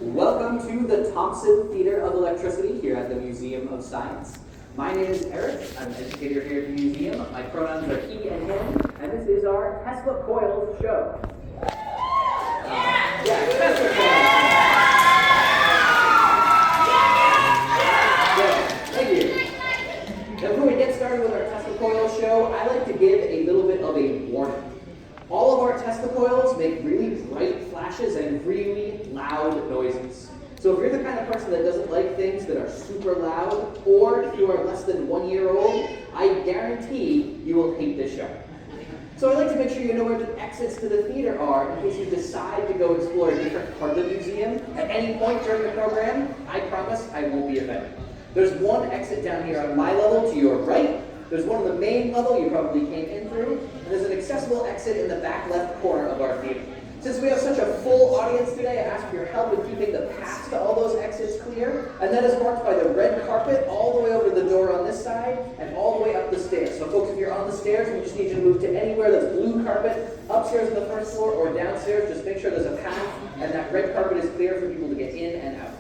Welcome to the Thompson Theater of Electricity here at the Museum of Science. My name is Eric. I'm an educator here at the museum. My pronouns are he and him, and this is our Tesla Coils show. Tesla Coils. Thank you. Now, before we get started with our Tesla Coils show, I like to give a little bit of a warning. All of our Tesla coils make really bright flashes and really loud noises. So if you're the kind of person that doesn't like things that are super loud, or if you are less than 1 year old, I guarantee you will hate this show. So I'd like to make sure you know where the exits to the theater are in case you decide to go explore a different part of the museum at any point during the program. I promise I won't be offended. There's one exit down here on my level to your right. There's one on the main level you probably came in through, and there's an accessible exit in the back left corner of our theater. Since we have such a full audience today, I ask for your help in keeping the paths to all those exits clear, and that is marked by the red carpet all the way over the door on this side and all the way up the stairs. So folks, if you're on the stairs, we just need you to move to anywhere that's blue carpet, upstairs on the first floor or downstairs. Just make sure there's a path and that red carpet is clear for people to get in and out.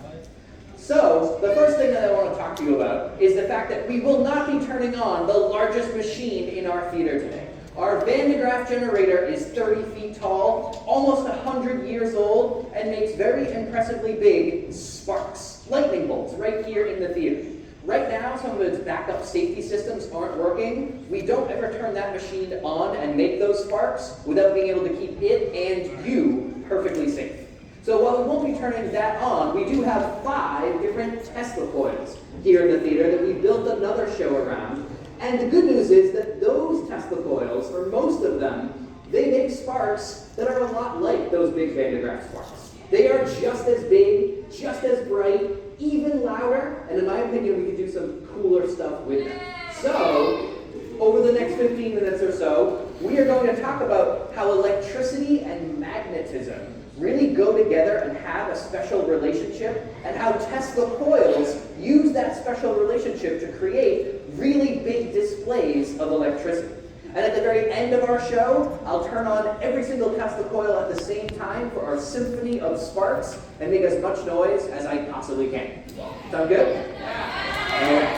So, the first thing that I want to talk to you about is the fact that we will not be turning on the largest machine in our theater today. Our Van de Graaff generator is 30 feet tall, almost 100 years old, and makes very impressively big sparks, lightning bolts, right here in the theater. Right now, some of its backup safety systems aren't working. We don't ever turn that machine on and make those sparks without being able to keep it and you perfectly safe. So while we won't be turning that on, we do have 5 different Tesla coils here in the theater that we built another show around. And the good news is that those Tesla coils, or most of them, they make sparks that are a lot like those big Van de Graaff sparks. They are just as big, just as bright, even louder, and in my opinion, we could do some cooler stuff with them. So, over the next 15 minutes or so, we are going to talk about how electricity and magnetism really go together and have a special relationship, and how Tesla coils use that special relationship to create really big displays of electricity. And at the very end of our show, I'll turn on every single Tesla coil at the same time for our symphony of sparks and make as much noise as I possibly can. Sound good? Yeah.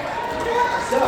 So,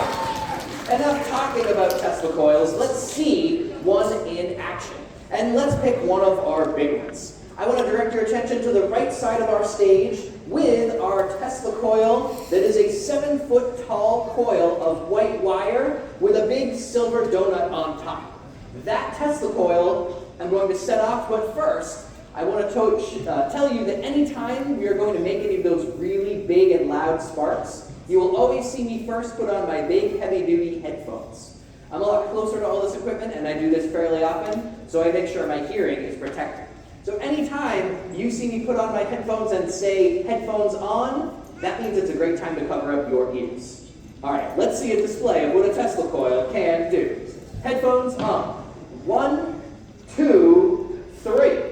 enough talking about Tesla coils. Let's see one in action. And let's pick one of our big ones. I want to direct your attention to the right side of our stage with our Tesla coil that is a 7-foot tall coil of white wire with a big silver donut on top. That Tesla coil I'm going to set off, but first I want to tell you that anytime we are going to make any of those really big and loud sparks, you will always see me first put on my big heavy-duty headphones. I'm a lot closer to all this equipment, and I do this fairly often, so I make sure my hearing is protected. So anytime you see me put on my headphones and say headphones on, that means it's a great time to cover up your ears. All right, let's see a display of what a Tesla coil can do. Headphones on. 1, 2, 3.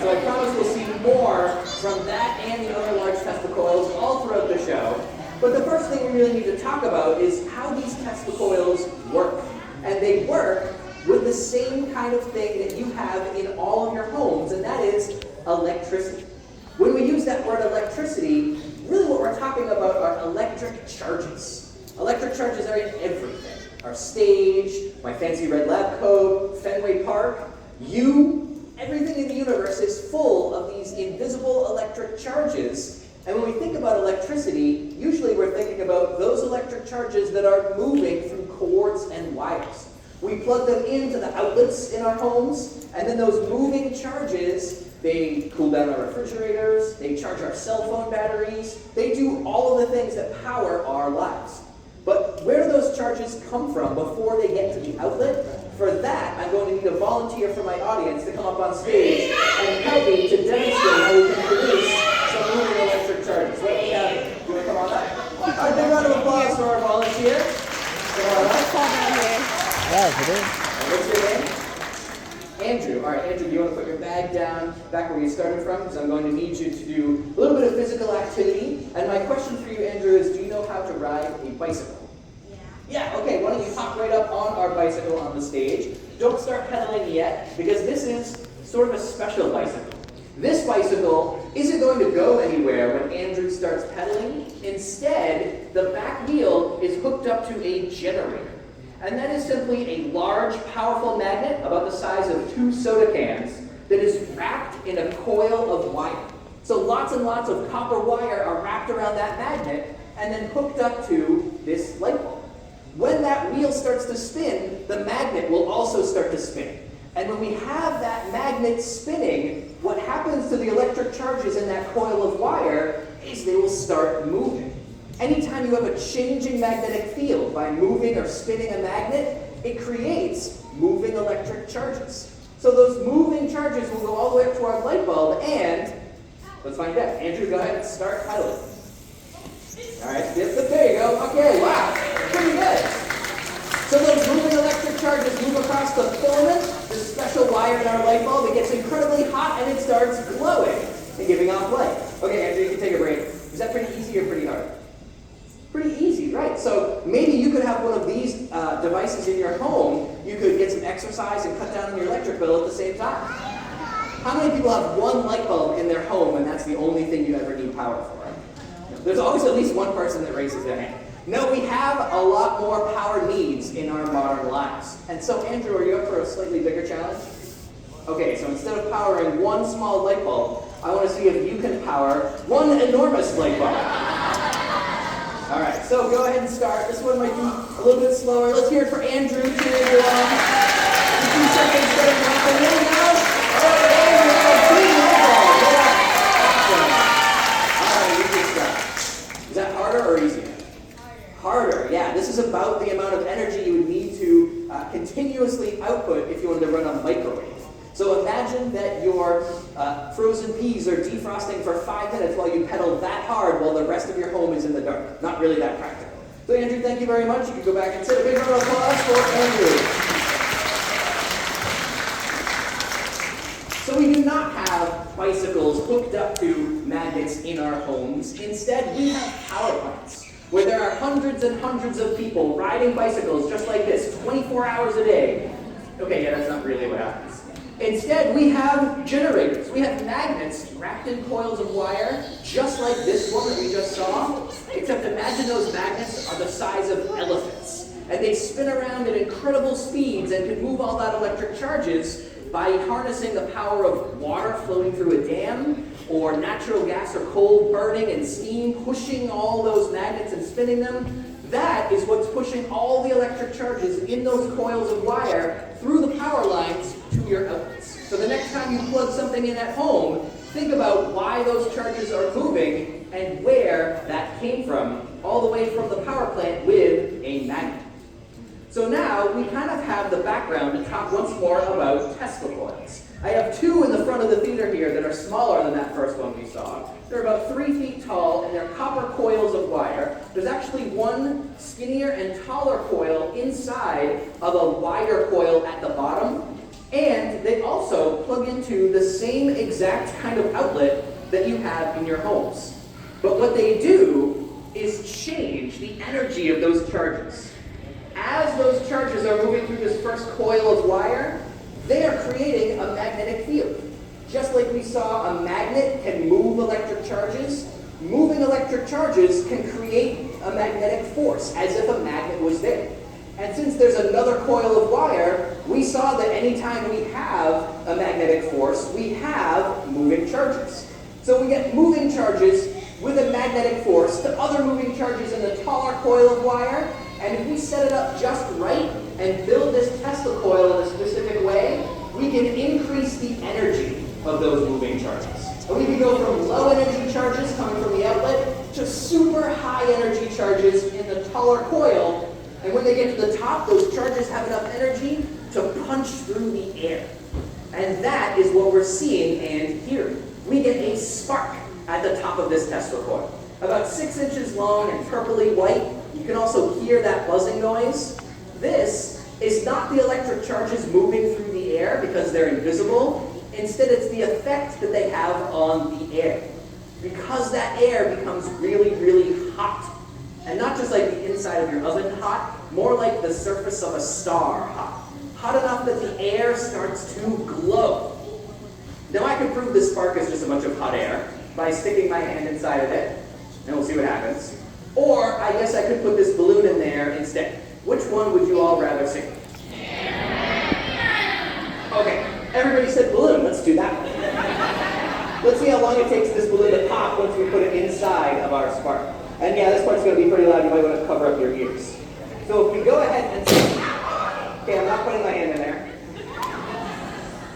So I promise we'll see more from that and the other large Tesla coils all throughout the show. But the first thing we really need to talk about is how these Tesla coils work. And they work with the same kind of thing that you have in all of your homes, and that is electricity. When we use that word electricity, really what we're talking about are electric charges. Electric charges are in everything. Our stage, my fancy red lab coat, Fenway Park, everything in the universe is full of these invisible electric charges. And when we think about electricity, usually we're thinking about those electric charges that are moving through cords and wires. We plug them into the outlets in our homes, and then those moving charges, they cool down our refrigerators, they charge our cell phone batteries, they do all of the things that power our lives. But where do those charges come from before they get to the outlet? For that, I'm going to need a volunteer from my audience to come up on stage and help me to demonstrate how we can produce some moving electric charges. Let me have it. You want to come on up? All right, big round of applause for our volunteer. Come on up. Yeah, it is. What's your name? Andrew. All right, Andrew, do you want to put your badge bag down back where you started from, because I'm going to need you to do a little bit of physical activity. And my question for you, Andrew, is do you know how to ride a bicycle? Yeah, okay, why don't you hop right up on our bicycle on the stage. Don't start pedaling yet, because this is sort of a special bicycle. This bicycle isn't going to go anywhere when Andrew starts pedaling. Instead, the back wheel is hooked up to a generator. And that is simply a large, powerful magnet about the size of 2 soda cans that is wrapped in a coil of wire. So lots and lots of copper wire are wrapped around that magnet and then hooked up to this light bulb. When that wheel starts to spin, the magnet will also start to spin. And when we have that magnet spinning, what happens to the electric charges in that coil of wire is they will start moving. Anytime you have a changing magnetic field by moving or spinning a magnet, it creates moving electric charges. So those moving charges will go all the way up to our light bulb, and let's find out. Andrew, go ahead and start pedaling. All right, there you go. Okay, wow, pretty good. So those moving electric charges move across the filament, this special wire in our light bulb. It gets incredibly hot and it starts glowing and giving off light. Okay, Andrew, you can take a break. Is that pretty easy or pretty hard? Pretty easy, right? So maybe you could have one of these devices in your home. You could get some exercise and cut down on your electric bill at the same time. How many people have one light bulb in their home and that's the only thing you ever need power for? There's always at least one person that raises their hand. No, we have a lot more power needs in our modern lives. And so, Andrew, are you up for a slightly bigger challenge? Okay, so instead of powering one small light bulb, I want to see if you can power one enormous light bulb. All right, so go ahead and start. This one might be a little bit slower. Let's hear it for Andrew, too. 2 seconds, get it going. There we go. All right, Andrew, big light bulb. Yeah. Awesome. All right, you can start. Is that harder or easier? Harder, yeah. This is about the amount of energy you would need to continuously output if you wanted to run a microwave. So imagine that your frozen peas are defrosting for 5 minutes while you pedal that hard while the rest of your home is in the dark. Not really that practical. So Andrew, thank you very much. You can go back and sit. A big round of applause for Andrew. So we do not have bicycles hooked up to magnets in our homes. Instead, we have power plants, where there are hundreds and hundreds of people riding bicycles just like this, 24 hours a day. Okay, yeah, that's not really what happens. Instead, we have generators. We have magnets wrapped in coils of wire, just like this one that we just saw, except imagine those magnets are the size of elephants. And they spin around at incredible speeds and can move all that electric charges by harnessing the power of water flowing through a dam, or natural gas or coal burning and steam pushing all those magnets and spinning them. That is what's pushing all the electric charges in those coils of wire through the power lines to your outlets. So the next time you plug something in at home, think about why those charges are moving and where that came from, all the way from the power plant with a magnet. So now we kind of have the background to talk once more about Tesla coils. I have 2 in the front of the theater here that are smaller than that first one we saw. They're about 3 feet tall, and they're copper coils of wire. There's actually one skinnier and taller coil inside of a wider coil at the bottom. And they also plug into the same exact kind of outlet that you have in your homes. But what they do is change the energy of those charges. As those charges are moving through this first coil of wire, they are creating a magnetic field. Just like we saw a magnet can move electric charges, moving electric charges can create a magnetic force, as if a magnet was there. And since there's another coil of wire, we saw that anytime we have a magnetic force, we have moving charges. So we get moving charges with a magnetic force to other moving charges in the taller coil of wire, and if we set it up just right and build this Tesla coil in a specific way, we can increase the energy of those moving charges. And we can go from low energy charges coming from the outlet to super high energy charges in the taller coil. And when they get to the top, those charges have enough energy to punch through the air. And that is what we're seeing and hearing. We get a spark at the top of this Tesla coil. About 6 inches long and purpley white. You can also hear that buzzing noise. This is not the electric charges moving through the air because they're invisible. Instead, it's the effect that they have on the air. Because that air becomes really, really hot. And not just like the inside of your oven hot, more like the surface of a star hot. Hot enough that the air starts to glow. Now I can prove this spark is just a bunch of hot air by sticking my hand inside of it, and we'll see what happens. Or I guess I could put this balloon in there instead. Which one would you all rather see? Okay, everybody said balloon. Let's do that one. Let's see how long it takes this balloon to pop once we put it inside of our spark. And yeah, this part's going to be pretty loud. You might want to cover up your ears. So if we go ahead and say, okay, I'm not putting my hand in there.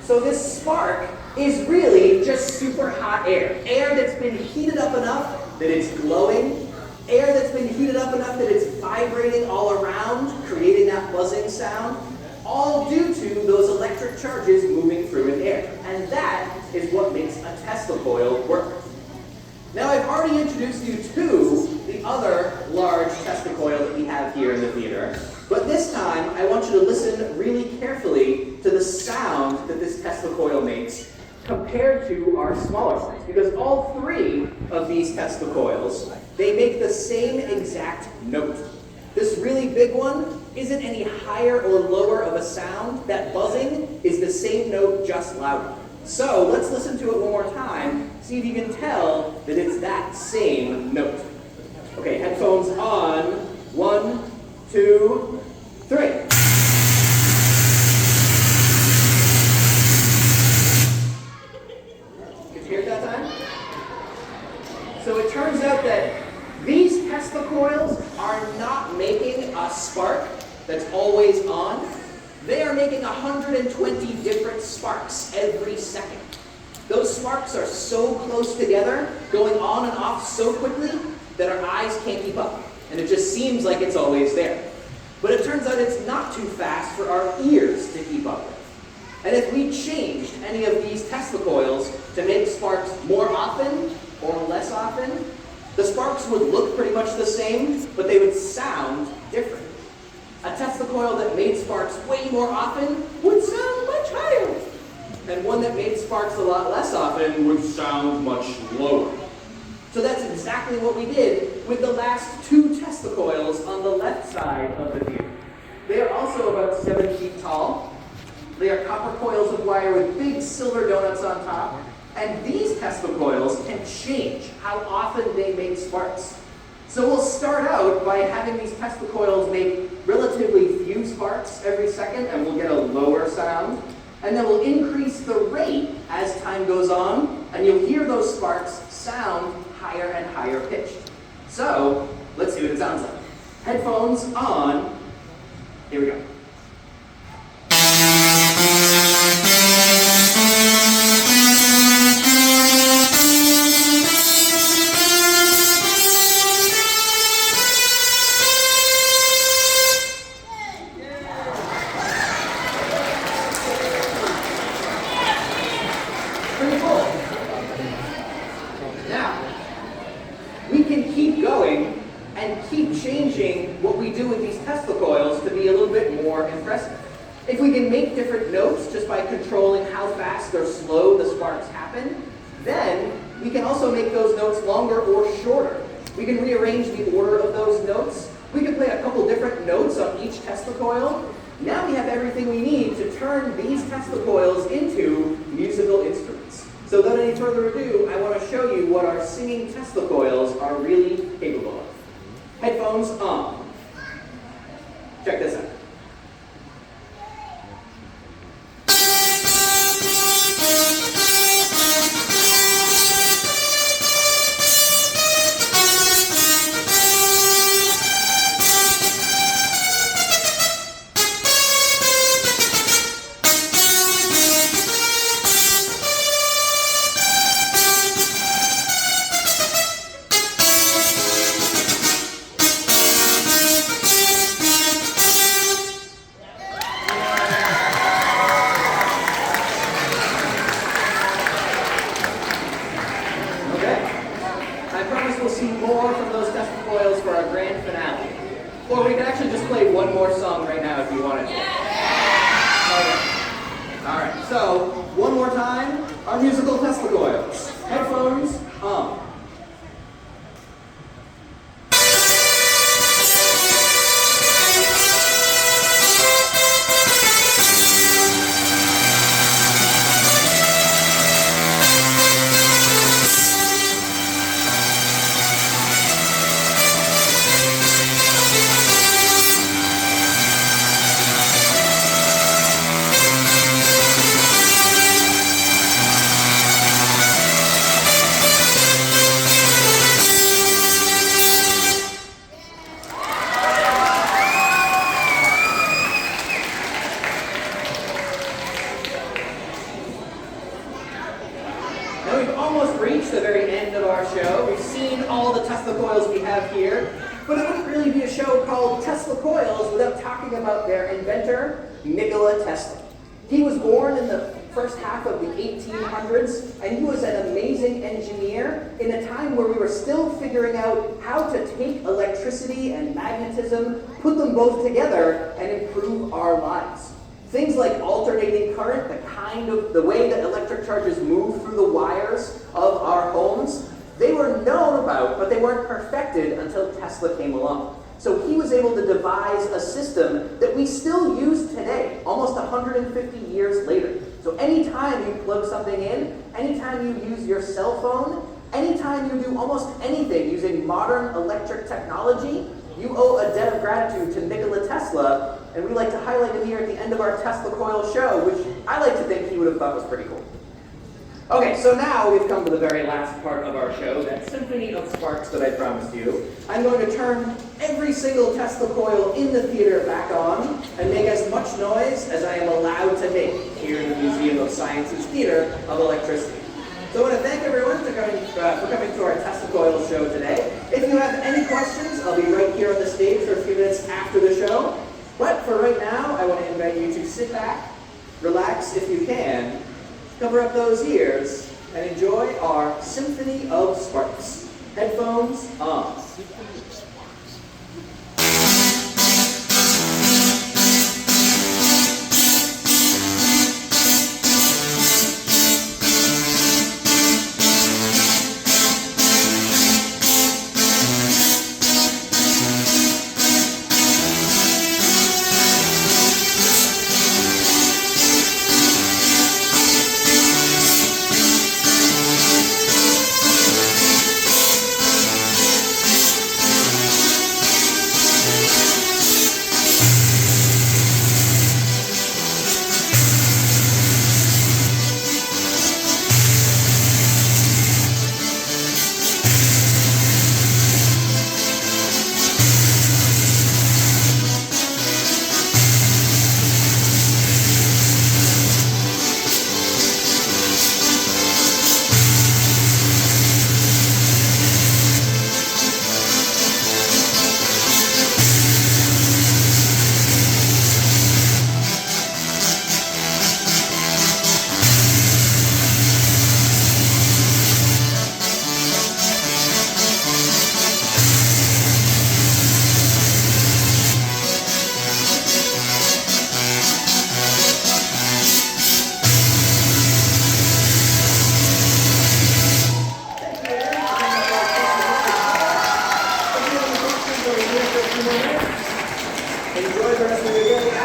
So this spark is really just super hot air. Air that's been heated up enough that it's glowing. Air that's been heated up enough that it's vibrating all around, creating that buzzing sound. All due to those electric charges moving through in air. And that is what makes a Tesla coil work. Now I've already introduced you to the other large Tesla coil that we have here in the theater. But this time, I want you to listen really carefully to the sound that this Tesla coil makes compared to our smaller ones. Because all three of these Tesla coils, they make the same exact note. This really big one isn't any higher or lower of a sound. That buzzing is the same note, just louder. So let's listen to it one more time, see if you can tell that it's that same note. Okay, headphones on. 1, 2, 3. Did you hear it that time? So it turns out that these Tesla coils are not making a spark that's always on. They are making 120 different sparks every second. Those sparks are so close together, going on and off so quickly, that our eyes can't keep up. And it just seems like it's always there. But it turns out it's not too fast for our ears to keep up with. And if we changed any of these Tesla coils to make sparks more often or less often, the sparks would look pretty much the same, but they would sound different. A Tesla coil that made sparks way more often would sound much higher. And one that made sparks a lot less often would sound much lower. So that's exactly what we did with the last two Tesla coils on the left side of the theater. They are also about 7 feet tall. They are copper coils of wire with big silver donuts on top. And these Tesla coils can change how often they make sparks. So we'll start out by having these Tesla coils make relatively few sparks every second, and we'll get a lower sound. And then we'll increase the rate as time goes on, and you'll hear those sparks sound higher and higher pitched. So let's see what it sounds like. Headphones on. Here we go. If we can make different notes just by controlling how fast or slow the sparks happen, then we can also make those notes longer or shorter. We can rearrange the order of those notes. We can play a couple different notes on each Tesla coil. Now we have everything we need to turn these Tesla coils into musical instruments. So without any further ado, I want to show you what our singing Tesla coils are really capable of. Headphones on. Check this out. More from those Tesla coils for our grand finale. Or we can actually just play one more song right now if you wanted to. Alright, so one more time. musical Tesla coils. Headphones on. Now we've almost reached the very end of our show. We've seen all the Tesla coils we have here, but it wouldn't really be a show called Tesla Coils without talking about their inventor, Nikola Tesla. He was born in the first half of the 1800s, and he was an amazing engineer in a time where we were still figuring out how to take electricity and magnetism, put them both together, and improve our lives. Things like alternating current, the way that electric charges move through the wires of our homes, they were known about, but they weren't perfected until Tesla came along. So he was able to devise a system that we still use today, almost 150 years later. So anytime you plug something in, anytime you use your cell phone, anytime you do almost anything using modern electric technology, you owe a debt of gratitude to Nikola Tesla, and we like to highlight him here at the end of our Tesla Coil show, which I like to think he would have thought was pretty cool. Okay, so now we've come to the very last part of our show, that symphony of sparks that I promised you. I'm going to turn every single Tesla coil in the theater back on and make as much noise as I am allowed to make here in the Museum of Science's Theater of Electricity. So I want to thank everyone for coming to our Tesla Coil show today. If you have any questions, I'll be right here on the stage for a few minutes after the show. But for right now, I want to invite you to sit back, relax if you can, cover up those ears, and enjoy our Symphony of Sparks. Headphones on. Enjoy the rest of your day.